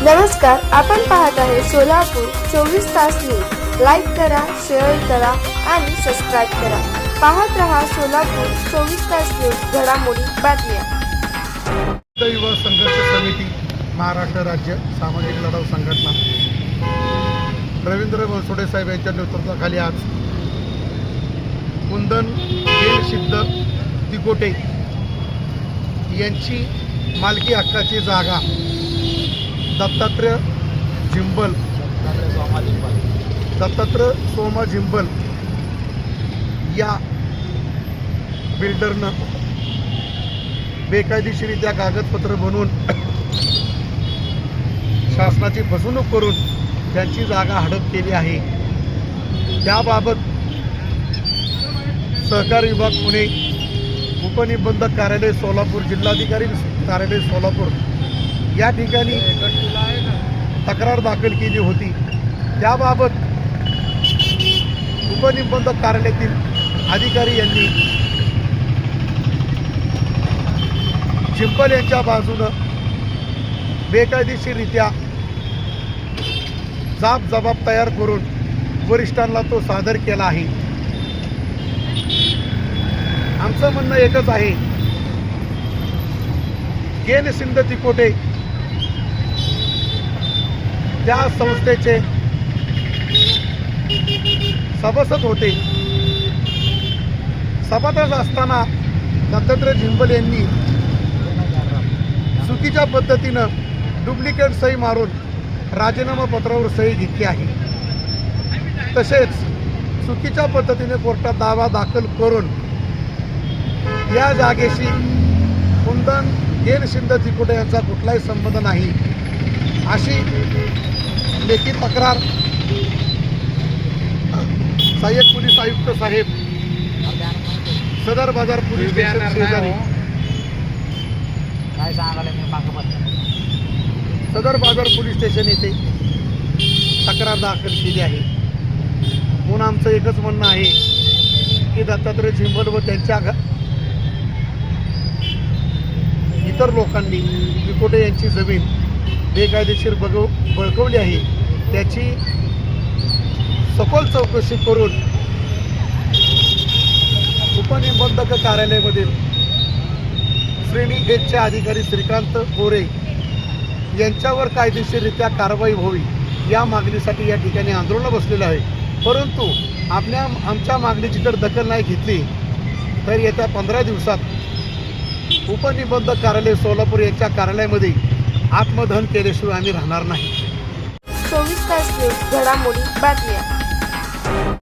नमस्कार, आपण पाहत आहे सोलापूर 24 तास न्यूज। लाईक करा, शेअर करा आणि सबस्क्राईब करा। पाहत रहा सोलापूर 24 तास न्यूज, घडामोडी बातम्या। युवा संघर्ष समिती महाराष्ट्र राज्य सामाजिक लढाऊ संघटना रवींद्र बनसोडे साहेब यांच्या नेतृत्वाखाली आज कुंदन सिद्ध तिकोटे यांची मालकी हक्काची जागा दत्तात्रय सोमा झिंबल या बिल्डरनं बेकायदेशीरित्या कागदपत्र बनवून शासनाची फसवणूक करून त्यांची जागा हडप केली आहे। त्याबाबत सहकार विभाग पुणे, उपनिबंधक कार्यालय सोलापूर, जिल्हाधिकारी कार्यालय सोलापूर या ठिकाणी तक्रार दाखल केली होती। त्याबाबत उपनिबंधक कार्यालयातील अधिकारी यांनी झिंबल यांच्या बाजूनं बेकायदेशीररित्या जबाब तयार करून वरिष्ठांना तो सादर केला आहे। आमचं म्हणणं एकच आहे, सिंध तिकोटे त्या संस्थेचे सभासद होते। सभासद असताना दत्तात्रय झिंबल यांनी चुकीच्या पद्धतीनं डुप्लिकेट सही मारून राजीनामा पत्रावर सही घेतली आहे। तसेच चुकीच्या पद्धतीने कोर्टात दावा दाखल करून या जागेशी कुंदन सिंध तिकोटे यांचा कुठलाही संबंध नाही अशी लेखी तक्रार सहाय्यक पोलीस आयुक्त साहेब सदर बाजार पोलीस स्टेशन शेजारी सदर बाजार पोलीस स्टेशन येथे तक्रार दाखल केली आहे। म्हणून आमचं एकच म्हणणं आहे की दत्तात्रय झिंबल व त्यांच्या इतर लोकांनी तिकोटे यांची जमीन बेकायदेशीर बळकवली आहे, त्याची सखोल चौकशी करून उपनिबंधक कार्यालयामधील श्रेणी 1 चे अधिकारी श्रीकांत गोरे यांच्यावर कायदेशीररित्या कारवाई व्हावी या मागणीसाठी या ठिकाणी आंदोलन बसलेलं आहे। परंतु आमच्या मागणीची जर दखल नाही घेतली तर येत्या 15 दिवसात उपनिबंधक कार्यालय सोलापूर यांच्या कार्यालयामध्ये आत्मदहन केल्याशिवाय आम्ही राहणार नाही। 24 तास न्यूज, घडामोडी बातम्या।